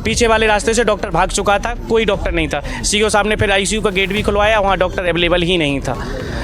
पीछे वाले रास्ते से डॉक्टर भाग चुका था, कोई डॉक्टर नहीं था। सीओ साहब ने फिर आईसीयू का गेट भी खुलवाया, वहाँ डॉक्टर अवेलेबल ही नहीं था।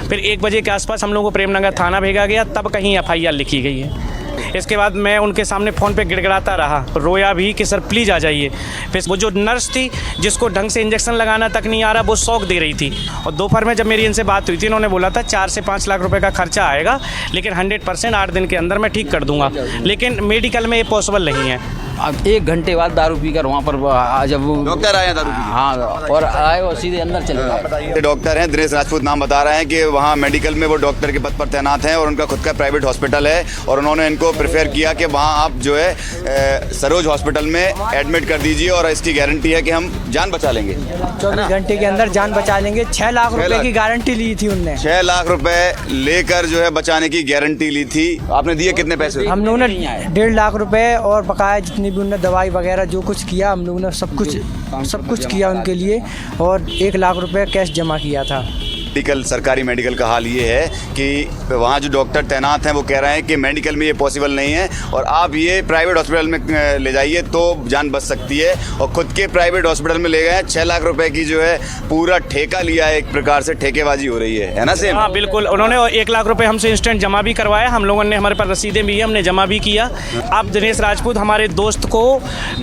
फिर 1 बजे के आसपास हम लोगों को प्रेमनगर थाना भेजा गया, तब कहीं एफआईआर लिखी गई है। इसके बाद मैं उनके सामने फ़ोन पे गिड़गिड़ाता रहा, रोया भी कि सर प्लीज़ आ जाइए। फिर वो जो नर्स थी जिसको ढंग से इंजेक्शन लगाना तक नहीं आ रहा, वो शौक दे रही थी। और दोपहर में जब मेरी इनसे बात हुई थी, इन्होंने बोला था 4 से 5 लाख रुपए का खर्चा आएगा, लेकिन 100% 8 दिन के अंदर मैं ठीक कर दूंगा। लेकिन मेडिकल में ये पॉसिबल नहीं है। अब 1 घंटे बाद दारू पीकर वहाँ पर जब डॉक्टर आए हैं दारू पी के? हाँ, और आए और सीधे अंदर चले गए। डॉक्टर हैं दिनेश राजपूत नाम बता रहे हैं कि वहाँ मेडिकल में वो डॉक्टर के पद पर तैनात हैं और उनका खुद का प्राइवेट हॉस्पिटल है, और उन्होंने इनको प्रेफर किया कि वहाँ आप जो है सरोज हॉस्पिटल में एडमिट कर दीजिए और इसकी गारंटी है कि हम जान बचा लेंगे। 24 घंटे के अंदर जान बचा लेंगे। 6 लाख रुपए की गारंटी ली थी उनने। 6 लाख रुपए लेकर जो है बचाने की गारंटी ली थी। आपने दिए कितने पैसे? हम लोगों ने 1.5 लाख रुपए और बकाया जितनी भी उन्होंने दवाई वगैरह जो कुछ किया, हम लोगों ने सब कुछ किया उनके लिए, और 1 लाख रुपए कैश जमा किया था। मेडिकल, सरकारी मेडिकल का हाल ये है कि वहाँ जो डॉक्टर तैनात हैं वो कह रहे हैं कि मेडिकल में ये पॉसिबल नहीं है और आप ये प्राइवेट हॉस्पिटल में ले जाइए तो जान बच सकती है। और खुद के प्राइवेट हॉस्पिटल में ले गए हैं। 6 लाख रुपए की जो है पूरा ठेका लिया है, एक प्रकार से ठेकेबाजी हो रही है ना सेम? हाँ बिल्कुल, उन्होंने 1 लाख रुपए हमसे इंस्टेंट जमा भी करवाया, हम लोगों ने, हमारे पास रसीदें भी हैं, हमने जमा भी किया। अब दिनेश राजपूत हमारे दोस्त को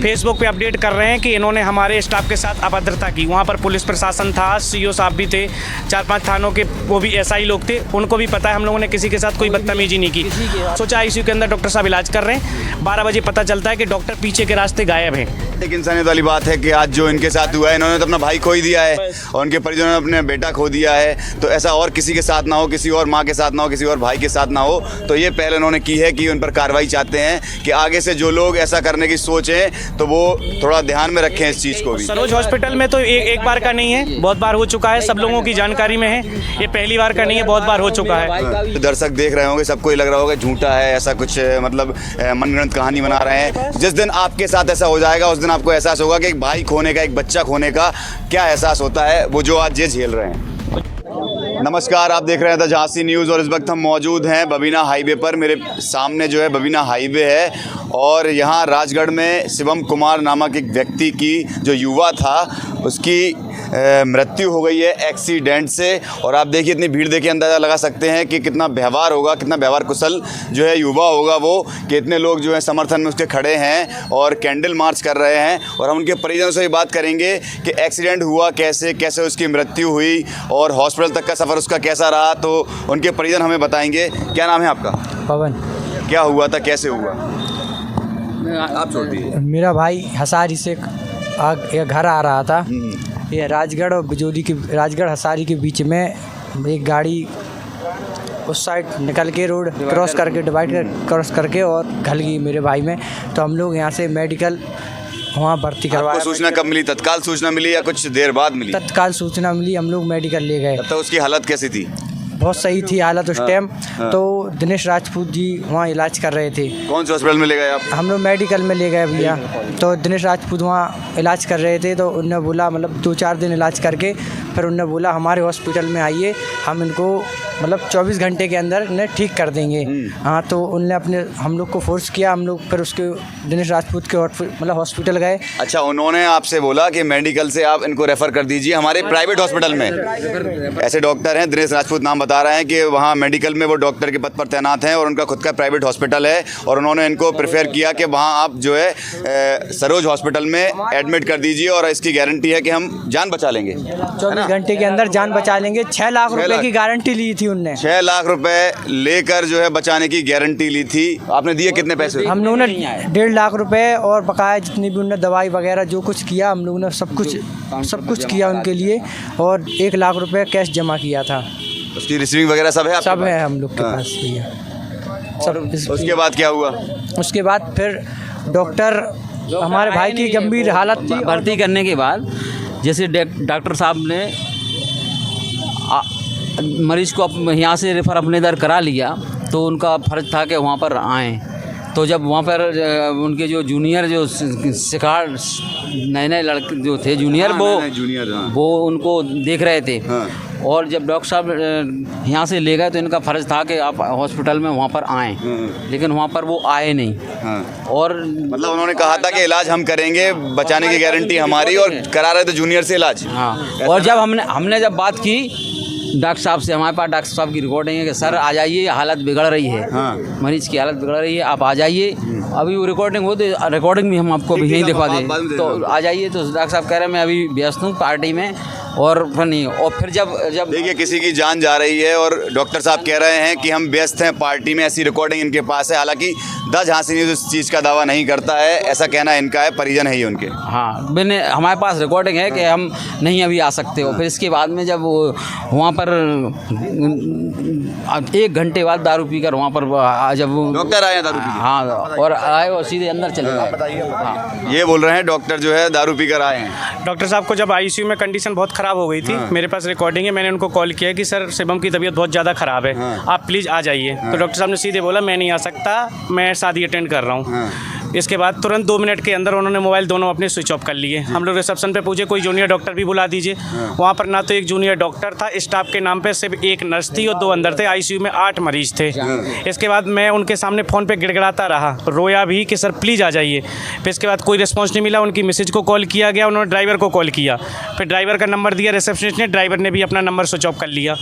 फेसबुक पे अपडेट कर रहे हैं कि इन्होंने हमारे स्टाफ के साथ अभद्रता की। वहाँ पर पुलिस प्रशासन था, सीओ साहब भी थे, 4-5 थानों के वो भी एसआई लोग थे, उनको भी पता है हम लोगों ने किसी के साथ कोई बदतमीजी नहीं की। सोचा आईसीयू के अंदर डॉक्टर साहब इलाज कर रहे हैं, 12 बजे पता चलता है कि डॉक्टर पीछे के रास्ते गायब हैं। एक इंसानियत वाली बात है कि आज जो इनके साथ हुआ है, इन्होंने तो अपना भाई खो ही दिया है और उनके परिजनों ने अपने बेटा खो दिया है। तो ऐसा और किसी के साथ ना हो, किसी और माँ के साथ ना हो, किसी और भाई के साथ ना हो। तो ये पहले उन्होंने की है कि उन पर कार्रवाई चाहते हैं कि आगे से जो लोग ऐसा करने की सोचें तो वो थोड़ा ध्यान में रखें इस चीज़ को भी। सरोज हॉस्पिटल में तो एक बार का नहीं है, बहुत बार हो चुका है, सब लोगों की जानकारी में है। ये पहली बार का नहीं है, बहुत बार हो चुका है। तो दर्शक देख रहे होंगे, सबको ही लग रहा होगा झूठा है, ऐसा कुछ मतलब मनगढ़ंत कहानी बना रहे हैं। जिस दिन आपके साथ ऐसा हो जाएगा उस दिन आपको एहसास होगा कि एक भाई खोने का, एक बच्चा खोने का क्या एहसास होता है, वो जो आज ये झेल रहे हैं। नमस्कार, आप देख रहे हैं द झांसी न्यूज़ और इस वक्त हम मौजूद हैं बबीना हाईवे पर। मेरे सामने जो है बबीना हाईवे है और यहाँ राजगढ़ में शिवम कुमार नामक एक व्यक्ति की जो युवा था उसकी मृत्यु हो गई है एक्सीडेंट से। और आप देखिए इतनी भीड़ देखिए अंदाज़ा लगा सकते हैं कि कितना व्यवहार होगा, कितना व्यवहार कुशल जो है युवा होगा वो, कि इतने लोग जो है समर्थन में उसके खड़े हैं और कैंडल मार्च कर रहे हैं। और हम उनके परिजनों से भी बात करेंगे कि एक्सीडेंट हुआ कैसे, कैसे उसकी मृत्यु हुई और हॉस्पिटल तक का सफ़र उसका कैसा रहा, तो उनके परिजन हमें बताएंगे। क्या नाम है आपका? पवन। क्या हुआ था, कैसे हुआ? आप छोड़ दीजिए। मेरा भाई हसारी से घर आ रहा था। ये राजगढ़ और बिजोली के, राजगढ़ हसारी के बीच में एक गाड़ी उस साइड निकल के रोड क्रॉस करके, डिवाइडर क्रॉस करके और घल गई मेरे भाई में। तो हम लोग यहाँ से मेडिकल वहाँ भर्ती करवाया। आपको सूचना कब मिली? तत्काल सूचना मिली या कुछ देर बाद मिली? तत्काल सूचना मिली, हम लोग मेडिकल ले गए। तब तक उसकी हालत कैसी थी? बहुत सही थी हालत उस टाइम। तो दिनेश राजपूत जी वहाँ इलाज कर रहे थे। कौन से हॉस्पिटल में ले गए आप? हम लोग मेडिकल में ले गए भैया। तो दिनेश राजपूत वहाँ इलाज कर रहे थे, तो उनने बोला मतलब 2-4 दिन इलाज करके फिर उनने बोला हमारे हॉस्पिटल में आइए, हम इनको मतलब 24 घंटे के अंदर इन्हें ठीक कर देंगे। हाँ, तो उनने हम लोग को फोर्स किया। हम लोग फिर उसके दिनेश राजपूत के मतलब हॉस्पिटल गए। अच्छा, उन्होंने आपसे बोला कि मेडिकल से आप इनको रेफ़र कर दीजिए हमारे प्राइवेट हॉस्पिटल में। ऐसे डॉक्टर हैं, दिनेश राजपूत नाम बता रहे हैं कि वहाँ मेडिकल में वो डॉक्टर के पद पर तैनात हैं और उनका खुद का प्राइवेट हॉस्पिटल है, और उन्होंने इनको प्रेफर किया कि वहाँ आप जो है सरोज हॉस्पिटल में एडमिट कर दीजिए और इसकी गारंटी है कि हम जान बचा लेंगे। 24 घंटे के अंदर जान बचा लेंगे। 6 लाख रुपए की गारंटी ली थी उनने। 6 लाख रुपए लेकर जो है बचाने की गारंटी ली थी। आपने दिए कितने पैसे? हम लोगों ने 1.5 लाख रुपए और बकाया जितनी भी उन्होंने दवाई वगैरह जो कुछ किया, हम लोगों ने सब कुछ किया उनके लिए, और 1 लाख रुपए कैश जमा किया था। उसकी रिसीविंग वगैरह सब है? सब है हम लोग के पास भैया सब। उसके बाद क्या हुआ? उसके बाद फिर डॉक्टर, हमारे भाई की गंभीर हालत थी। भर्ती करने के बाद जैसे डॉक्टर साहब ने मरीज़ को यहाँ से रेफ़र अपने इधर करा लिया, तो उनका फ़र्ज था कि वहाँ पर आएँ। तो जब वहाँ पर उनके जो जूनियर जो नए लड़के जो थे जूनियर, वो उनको देख रहे थे। और जब डॉक्टर साहब यहाँ से ले गए तो इनका फ़र्ज़ था कि आप हॉस्पिटल में वहाँ पर आएँ, लेकिन वहाँ पर वो आए नहीं। और मतलब उन्होंने कहा था कि इलाज हम करेंगे, बचाने की गारंटी हमारी, और करा रहे थे जूनियर से इलाज। हाँ, और जब हमने जब बात की डॉक्टर साहब से, हमारे पास डॉक्टर साहब की रिकॉर्डिंग है कि सर आ जाइए, हालत बिगड़ रही है, मरीज़ की हालत बिगड़ रही है, आप आ जाइए। अभी वो रिकॉर्डिंग हो तो रिकॉर्डिंग भी हम आपको भी यहीं दिखवा दें, तो आ जाइए। तो डॉक्टर साहब कह रहे हैं मैं अभी व्यस्त हूँ पार्टी में, और फिर नहीं। और फिर जब देखिए किसी की जान जा रही है और डॉक्टर साहब कह रहे हैं कि हम व्यस्त हैं पार्टी में, ऐसी रिकॉर्डिंग इनके पास है। हालांकि द झांसी न्यूज़ इस चीज़ का दावा नहीं करता है, ऐसा कहना इनका है, परिजन है ये उनके। हाँ, मैंने हमारे पास रिकॉर्डिंग है कि हम नहीं अभी आ सकते हो। फिर इसके बाद में जब वो वहाँ पर 1 घंटे बाद दारू पीकर वहाँ पर जब डॉक्टर आए हैं दारू पी के? हाँ, और आए और सीधे अंदर चले गए। हाँ, ये बोल रहे हैं डॉक्टर जो है दारू पीकर आए हैं। डॉक्टर साहब को जब आईसीयू में कंडीशन बहुत ख़राब हो गई थी, मेरे पास रिकॉर्डिंग है, मैंने उनको कॉल किया कि सर शिवम की तबीयत बहुत ज़्यादा ख़राब है, आप प्लीज़ आ जाइए। तो डॉक्टर साहब ने सीधे बोला मैं नहीं आ सकता, मैं शादी अटेंड कर रहा हूँ। इसके बाद तुरंत 2 मिनट के अंदर उन्होंने मोबाइल दोनों अपने स्विच ऑफ कर लिए। हम लोग रिसेप्शन पे पूछे कोई जूनियर डॉक्टर भी बुला दीजिए, वहाँ पर ना तो एक जूनियर डॉक्टर था, स्टाफ के नाम पे सिर्फ 1 नर्स थी और 2 अंदर थे। आईसीयू में 8 मरीज थे। इसके बाद मैं उनके सामने फ़ोन पे गिड़गिड़ाता रहा, रोया भी कि सर प्लीज़ आ जाइए। फिर इसके बाद कोई रिस्पॉन्स नहीं मिला। उनकी मैसेज को कॉल किया गया, उन्होंने ड्राइवर को कॉल किया, फिर ड्राइवर का नंबर दिया रिसेप्शनिस्ट ने, ड्राइवर ने भी अपना नंबर स्विच ऑफ कर लिया।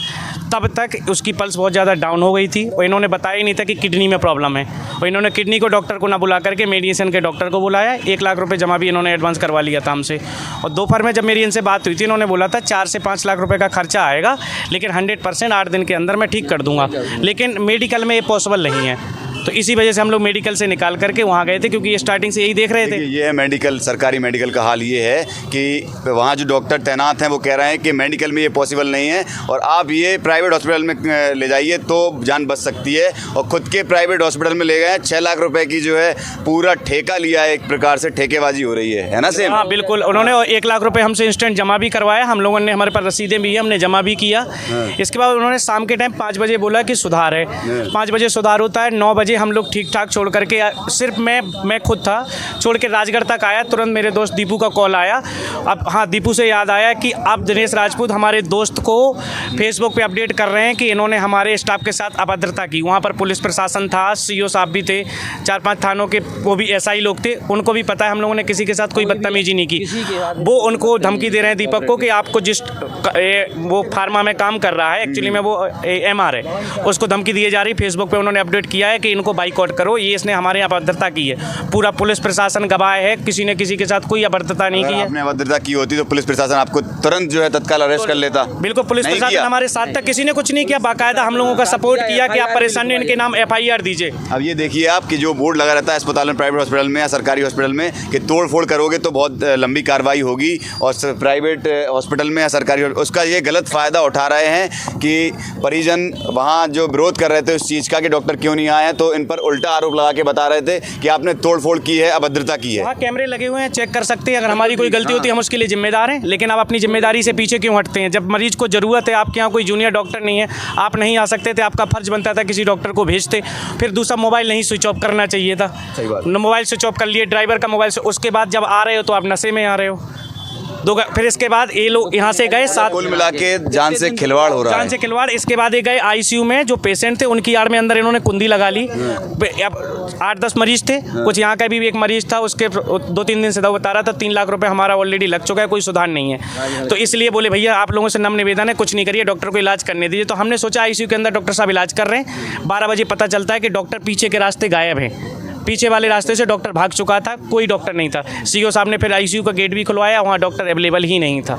तब तक उसकी पल्स बहुत ज़्यादा डाउन हो गई थी और इन्होंने बताया ही नहीं था कि किडनी में प्रॉब्लम है। और इन्होंने किडनी को डॉक्टर को ना बुला करके मेडिसिन के डॉक्टर को बुलाया। 1 लाख रुपए जमा भी इन्होंने एडवांस करवा लिया था हमसे। और दोपहर में जब मेरी इनसे बात हुई थी, इन्होंने बोला था 4 से 5 लाख रुपए का खर्चा आएगा, लेकिन 100% 8 दिन के अंदर मैं ठीक कर दूंगा। लेकिन मेडिकल में ये पॉसिबल नहीं है। तो इसी वजह से हम लोग मेडिकल से निकाल करके वहाँ गए थे, क्योंकि ये स्टार्टिंग से यही देख रहे थे। ये है मेडिकल, सरकारी मेडिकल का हाल ये है कि वहाँ जो डॉक्टर तैनात हैं वो कह रहे हैं कि मेडिकल में ये पॉसिबल नहीं है और आप ये प्राइवेट हॉस्पिटल में ले जाइए तो जान बच सकती है। और ख़ुद के प्राइवेट हॉस्पिटल में ले गए हैं। 6 लाख रुपए की जो है पूरा ठेका लिया है, एक प्रकार से ठेकेबाजी हो रही है ना सेम? हाँ बिल्कुल, उन्होंने 1 लाख रुपए हमसे इंस्टेंट जमा भी करवाया। हम लोगों ने, हमारे पास रसीदें भी है, हमने जमा भी किया। इसके बाद उन्होंने शाम के टाइम 5 बजे बोला कि सुधार है। 5 बजे सुधार होता है, 9 बजे हम लोग ठीक ठाक छोड़ करके, सिर्फ मैं खुद था, छोड़ के राजगढ़ तक आया। तुरंत मेरे दोस्त दीपू का कॉल आया। अब हाँ, दीपू से याद आया कि अब दिनेश राजपूत हमारे दोस्त को फेसबुक पे अपडेट कर रहे हैं कि इन्होंने हमारे स्टाफ के साथ अभद्रता की। वहाँ पर पुलिस प्रशासन था, सीओ साहब भी थे, 4-5 थानों के वो भी एसआई लोग थे। उनको भी पता है हम लोगों ने किसी के साथ कोई बदतमीजी नहीं की। वो उनको धमकी दे रहे हैं दीपक को कि आपको जिस वो फार्मा में काम कर रहा है, एक्चुअली में वो MR है, उसको धमकी दिए जा रही। फेसबुक पे उन्होंने अपडेट किया है कि इनको बाइकआउट करो, ये इसने हमारे यहाँ अभद्रता की है। पूरा पुलिस प्रशासन गवाह है, किसी ने किसी के साथ कोई अभद्रता नहीं की है। आपने अभद्रता की होती तो पुलिस प्रशासन आपको तुरंत जो है तत्काल अरेस्ट कर लेता। बिल्कुल, पुलिस प्रशासन हमारे साथ तक किसी ने कुछ नहीं किया। बाकायदा हम लोगों का सपोर्ट किया कि आप परेशान नहीं, इनके नाम FIR दीजिए। अब ये देखिए आप कि जो बोर्ड लगा रहता है अस्पताल में, प्राइवेट हॉस्पिटल में या सरकारी हॉस्पिटल में, कि तोड़ फोड़ करोगे तो बहुत लंबी कार्रवाई होगी, और प्राइवेट हॉस्पिटल में या सरकारी, उसका ये गलत फ़ायदा उठा रहे हैं कि परिजन वहाँ जो विरोध कर रहे थे उस चीज़ का कि डॉक्टर क्यों नहीं आए हैं, तो इन पर उल्टा आरोप लगा के बता रहे थे कि आपने तोड़फोड़ की है, अभद्रता की है। वहाँ कैमरे लगे हुए हैं, चेक कर सकते हैं। अगर हमारी कोई गलती होती है हम उसके लिए जिम्मेदार हैं, लेकिन आप अपनी जिम्मेदारी से पीछे क्यों हटते हैं? जब मरीज को ज़रूरत है, आपके यहाँ कोई जूनियर डॉक्टर नहीं है, आप नहीं आ सकते थे, आपका फर्ज बनता था किसी डॉक्टर को भेजते। फिर दूसरा, मोबाइल नहीं स्विच ऑफ करना चाहिए था, मोबाइल स्विच ऑफ कर लिए, ड्राइवर का मोबाइल। उसके बाद जब आ रहे हो तो आप नशे में आ रहे हो। फिर इसके बाद ये लोग यहाँ से गए, साथ कुल मिला के जान से खिलवाड़ हो रहा है, जान से खिलवाड़। इसके बाद ये गए आईसीयू में, जो पेशेंट थे उनकी आड़ में अंदर इन्होंने कुंडी लगा ली। अब 8-10 मरीज थे, कुछ यहाँ का भी एक मरीज था, उसके 2-3 दिन से दवा बता रहा था। 3 लाख रुपए हमारा ऑलरेडी लग चुका है, कोई सुधार नहीं है। तो इसलिए बोले भैया आप लोगों से नम्र निवेदन है, कुछ नहीं करिए, डॉक्टर को इलाज करने दीजिए। तो हमने सोचा आईसीयू के अंदर डॉक्टर साहब इलाज कर रहे हैं। 12 बजे पता चलता है कि डॉक्टर पीछे के रास्ते गायब है। पीछे वाले रास्ते से डॉक्टर भाग चुका था, कोई डॉक्टर नहीं था। सीओ साहब ने फिर आईसीयू का गेट भी खुलवाया, वहाँ डॉक्टर अवेलेबल ही नहीं था।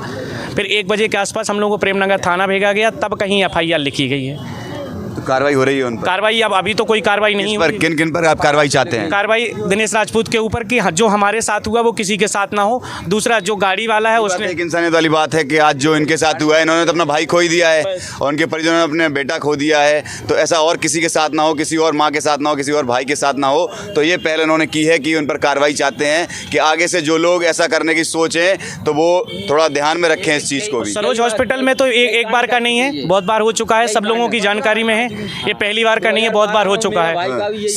फिर 1 बजे के आसपास हम लोगों को प्रेमनगर थाना भेजा गया, तब कहीं FIR लिखी गई है। तो कार्रवाई हो रही है उन पर? कार्रवाई अब अभी तो कोई कार्रवाई नहीं पर किन किन पर आप कार्रवाई चाहते हैं? कार्रवाई दिनेश राजपूत के ऊपर कि जो हमारे साथ हुआ वो किसी के साथ ना हो। दूसरा, जो गाड़ी वाला है उसने, एक इंसानियत वाली बात है कि आज जो इनके साथ हुआ है, इन्होंने तो अपना भाई खो ही दिया है और उनके परिजनों ने अपने बेटा खो दिया है। तो ऐसा और किसी के साथ ना हो, किसी और माँ के साथ ना हो, किसी और भाई के साथ ना हो। तो ये पहले उन्होंने की है कि उन पर कार्रवाई चाहते हैं कि आगे से जो लोग ऐसा करने की सोच है तो वो थोड़ा ध्यान में रखें इस चीज़ को भी। सरोज हॉस्पिटल में तो एक बार का नहीं है, बहुत बार हो चुका है, सब लोगों की जानकारी में है। हैं, ये पहली बार का नहीं है, बहुत बार हो चुका है।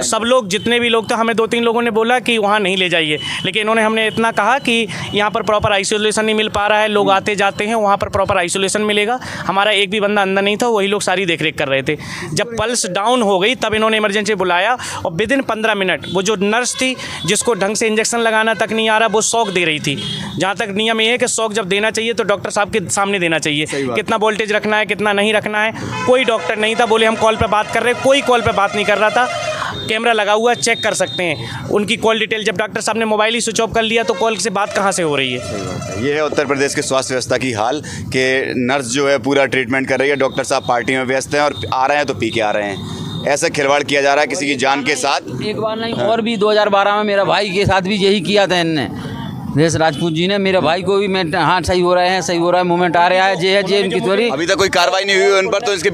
सब लोग जितने भी लोग थे, हमें 2-3 लोगों ने बोला कि वहाँ नहीं ले जाइए, लेकिन इन्होंने हमने इतना कहा कि यहाँ पर प्रॉपर आइसोलेशन नहीं मिल पा रहा है, लोग आते जाते हैं, वहाँ पर प्रॉपर आइसोलेशन मिलेगा। हमारा एक भी बंदा अंदर नहीं था, वही लोग सारी देख रेख कर रहे थे। जब पल्स डाउन हो गई तब इन्होंने इमरजेंसी बुलाया और विदिन 15 मिनट वो जो नर्स थी जिसको ढंग से इंजेक्शन लगाना तक नहीं आ रहा, वो शॉक दे रही थी। जहाँ तक नियम ये है कि शॉक जब देना चाहिए तो डॉक्टर साहब के सामने देना चाहिए, कितना वोल्टेज रखना है, कितना नहीं रखना है। कोई डॉक्टर नहीं था, बोले हम कॉल पे बात कर रहे हैं, कोई कॉल पे बात नहीं कर रहा था। कैमरा लगा हुआ, चेक कर सकते हैं उनकी कॉल डिटेल। जब डॉक्टर साहब ने मोबाइल ही स्विच ऑफ कर लिया तो कॉल से बात कहाँ से हो रही है। ये है उत्तर प्रदेश के स्वास्थ्य व्यवस्था की हाल कि नर्स जो है पूरा ट्रीटमेंट कर रही है, डॉक्टर साहब पार्टी में व्यस्त हैं और आ रहे हैं तो पी के आ रहे हैं। ऐसा खिलवाड़ किया जा रहा है किसी की जान के साथ। एक बार नहीं और भी 2012 में मेरा भाई के साथ भी यही किया था इनने, देश राजपूत जी ने। मेरे भाई को भी मैं हाँ सही हो रहे हैं, सही हो रहा है, मूवमेंट आ रहा है, जे है जे इनकी त्वरी। अभी तक कोई कार्रवाई नहीं हुई उन पर, तो इसके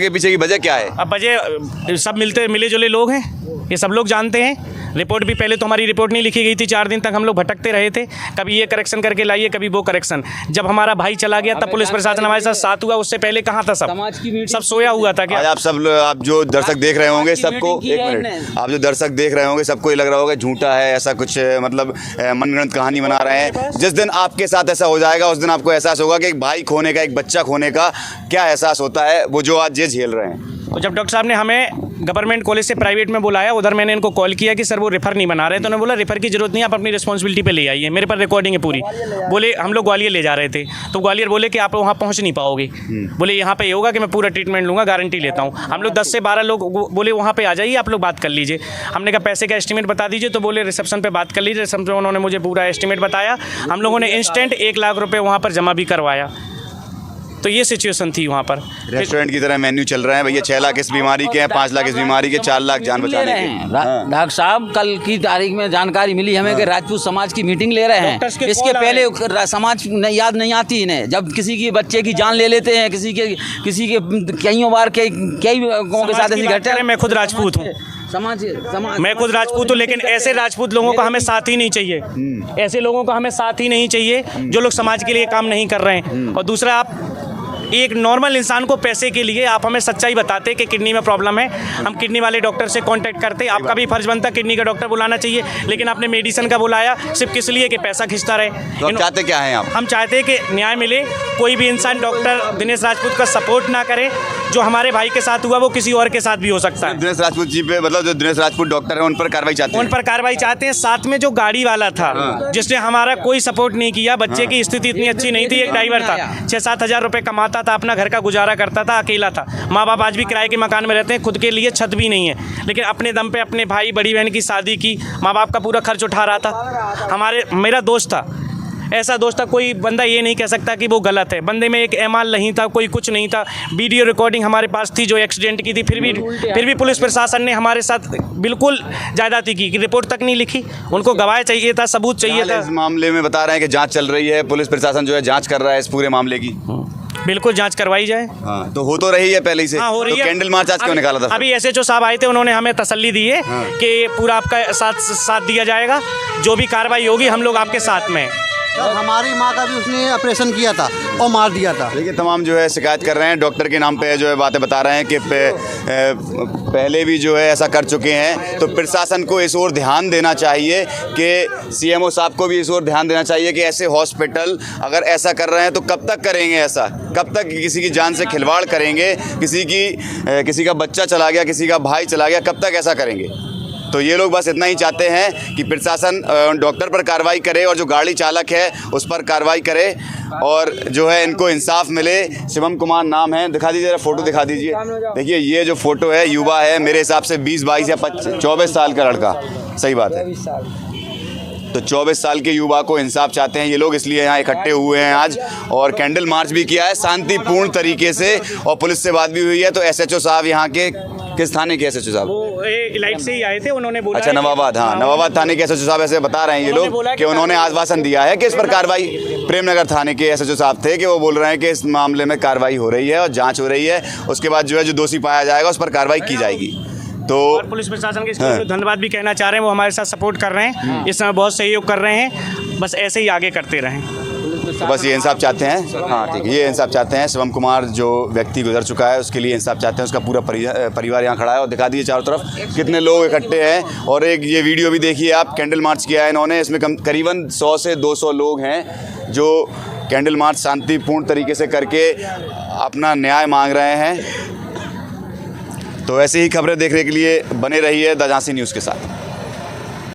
पीछे की वजह क्या है? अब वजह सब मिले जुले लोग हैं, ये सब लोग जानते हैं। रिपोर्ट भी पहले तो हमारी रिपोर्ट नहीं लिखी गई थी, 4 दिन तक हम लोग भटकते रहे थे, कभी ये करेक्शन करके लाइए, कभी वो करेक्शन। जब हमारा भाई चला गया तब पुलिस प्रशासन हमारे साथ हुआ, उससे पहले कहाँ था? सब सोया हुआ था क्या? आज आप जो दर्शक देख रहे होंगे सबको, एक मिनट, आप जो दर्शक देख रहे होंगे सबको ये लग रहा होगा झूठा है, ऐसा कुछ मतलब मनगढ़ंत कहानी बना रहे हैं। जिस दिन आपके साथ ऐसा हो जाएगा उस दिन आपको एहसास होगा कि एक भाई खोने का, एक बच्चा खोने का क्या एहसास होता है, वो जो आज ये झेल रहे हैं। और जब डॉक्टर साहब ने हमें गवर्नमेंट कॉलेज से प्राइवेट में बुलाया, उधर मैंने इनको कॉल किया कि सर वो रेफ़र नहीं बना रहे, तो उन्होंने बोला रेफ़र की जरूरत नहीं, आप अपनी रिस्पॉन्सिबिलिटी पे ले आइए। मेरे पर रिकॉर्डिंग है पूरी। बोले हम लोग ग्वालियर ले जा रहे थे, तो ग्वालियर बोले कि आप वहाँ पहुँच नहीं पाओगे। बोले यहाँ पे ये होगा कि मैं पूरा ट्रीटमेंट लूँगा, गारंटी लेता हूँ। हम लोग 10 से 12 लोग बोले वहाँ पर आ जाइए, आप लोग बात कर लीजिए। हमने कहा पैसे का एस्टिमेट बता दीजिए, तो बोले रिसेप्शन पर बात कर लीजिए। रिसेप्शन पर उन्होंने मुझे पूरा एस्टिमेट बताया। हम लोगों ने इंस्टेंट 1 लाख रुपये वहाँ पर जमा भी करवाया। तो ये सिचुएशन थी वहाँ पर। रेस्टोरेंट की तरह मेन्यू चल रहा है भैया, 6 लाख इस बीमारी के हैं, 5 लाख इस बीमारी के, 4 लाख जान बचाने के। डॉक्टर साहब कल की तारीख में जानकारी मिली हमें कि राजपूत समाज की मीटिंग ले रहे हैं। इसके पहले समाज याद नहीं आती इन्हें, जब किसी की बच्चे की जान ले लेते हैं, किसी के कई बार कई गाँव के साथ ऐसी घटना। मैं खुद राजपूत हूँ, मैं खुद राजपूत हूँ, लेकिन ऐसे राजपूत लोगों का हमें साथ ही नहीं चाहिए। ऐसे लोगों का हमें साथ ही नहीं चाहिए जो लोग समाज के लिए काम नहीं कर रहे हैं। और दूसरा, आप एक नॉर्मल इंसान को पैसे के लिए आप हमें सच्चाई बताते कि किडनी में प्रॉब्लम है, हम किडनी वाले डॉक्टर से कांटेक्ट करते। आपका भी फर्ज बनता किडनी का डॉक्टर बुलाना चाहिए, लेकिन आपने मेडिसिन का बुलाया सिर्फ किस लिए कि पैसा खिंचता रहे। तो चाहते क्या हैं आप? हम चाहते हैं कि न्याय मिले, कोई भी इंसान डॉक्टर दिनेश राजपूत का सपोर्ट ना करे। जो हमारे भाई के साथ हुआ वो किसी और के साथ भी हो सकता है। दिनेश राजपूत जी पे, मतलब जो दिनेश राजपूत डॉक्टर है उन पर कार्रवाई चाहते हैं? उन पर कार्रवाई चाहते हैं। साथ में जो गाड़ी वाला था जिसने हमारा कोई सपोर्ट नहीं किया, बच्चे की स्थिति इतनी अच्छी नहीं थी, एक ड्राइवर था, 6-7 हज़ार रुपये कमाता था, अपना घर का गुजारा करता था, अकेला था। माँ बाप आज भी किराए के मकान में रहते हैं, खुद के लिए छत भी नहीं है, लेकिन अपने दम पे अपने भाई बड़ी बहन की शादी की, माँ बाप का पूरा खर्च उठा रहा था। मेरा दोस्त था, ऐसा दोस्त था, कोई बंदा ये नहीं कह सकता कि वो गलत है। बंदे में एक एमाल नहीं था, कोई कुछ नहीं था। वीडियो रिकॉर्डिंग हमारे पास थी जो एक्सीडेंट की थी, फिर भी पुलिस प्रशासन ने हमारे साथ बिल्कुल ज्यादती की कि रिपोर्ट तक नहीं लिखी। उनको गवाह चाहिए था, सबूत चाहिए था। इस मामले में बता रहे हैं कि जांच चल रही है, पुलिस प्रशासन जो है जांच कर रहा है इस पूरे मामले की। बिल्कुल जांच करवाई जाए। हाँ, तो हो तो रही है पहले ही से। हाँ, हो रही तो है। कैंडल मार्च आज क्यों निकाला था? अभी SHO साहब आए थे, उन्होंने हमें तसल्ली दी है कि पूरा आपका साथ दिया जाएगा, जो भी कार्रवाई होगी हम लोग आपके साथ में। हमारी माँ का भी उसने ऑपरेशन किया था और मार दिया था। देखिए तमाम जो है शिकायत कर रहे हैं, डॉक्टर के नाम पे जो है बातें बता रहे हैं कि पहले भी जो है ऐसा कर चुके हैं। तो प्रशासन को इस ओर ध्यान देना चाहिए कि CMO साहब को भी इस ओर ध्यान देना चाहिए कि ऐसे हॉस्पिटल अगर ऐसा कर रहे हैं तो कब तक करेंगे ऐसा? कब तक किसी की जान से खिलवाड़ करेंगे? किसी का बच्चा चला गया, किसी का भाई चला गया, कब तक ऐसा करेंगे? तो ये लोग बस इतना ही चाहते हैं कि प्रशासन डॉक्टर पर कार्रवाई करे और जो गाड़ी चालक है उस पर कार्रवाई करे और जो है इनको इंसाफ मिले। शिवम कुमार नाम है, दिखा दीजिए जरा, फोटो दिखा दीजिए। देखिए ये जो फोटो है, युवा है, मेरे हिसाब से 20-22 या 24 साल का लड़का, सही बात है। तो 24 साल के युवा को इंसाफ चाहते हैं ये लोग, इसलिए यहाँ इकट्ठे हुए हैं आज और कैंडल मार्च भी किया है शांतिपूर्ण तरीके से और पुलिस से बात भी हुई है। तो SHO साहब यहाँ के किस थाने के SHO साहब? वो इलाइट से ही आए थे, उन्होंने बोला। अच्छा, नवाबाद। हाँ, नवाबाद थाने के SHO साहब ऐसे बता रहे हैं ये लोग कि उन्होंने आश्वासन दिया है कि इस पर कार्रवाई। प्रेमनगर थाने के SHO साहब थे कि वो बोल रहे हैं कि इस मामले में कार्रवाई हो रही है और जाँच हो रही है, उसके बाद जो है जो दोषी पाया जाएगा उस पर कार्रवाई की जाएगी। तो पुलिस प्रशासन के इसके धन्यवाद भी कहना चाह रहे हैं, वो हमारे साथ सपोर्ट कर रहे हैं, इस समय बहुत सहयोग कर रहे हैं, बस ऐसे ही आगे करते रहें। तो बस ये इंसाफ चाहते हैं। हाँ ठीक है, ये इंसाफ चाहते हैं। शिवम कुमार जो व्यक्ति गुजर चुका है उसके लिए इंसाफ चाहते हैं। उसका पूरा परिवार यहाँ खड़ा है और दिखा दीजिए चारों तरफ कितने लोग इकट्ठे हैं। और एक ये वीडियो भी देखिए आप, कैंडल मार्च किया है इन्होंने। इसमें करीबन 100 से 200 लोग हैं जो कैंडल मार्च शांतिपूर्ण तरीके से करके अपना न्याय मांग रहे हैं। तो ऐसी ही खबरें देखने के लिए बने रहिए द झांसी न्यूज़ के साथ।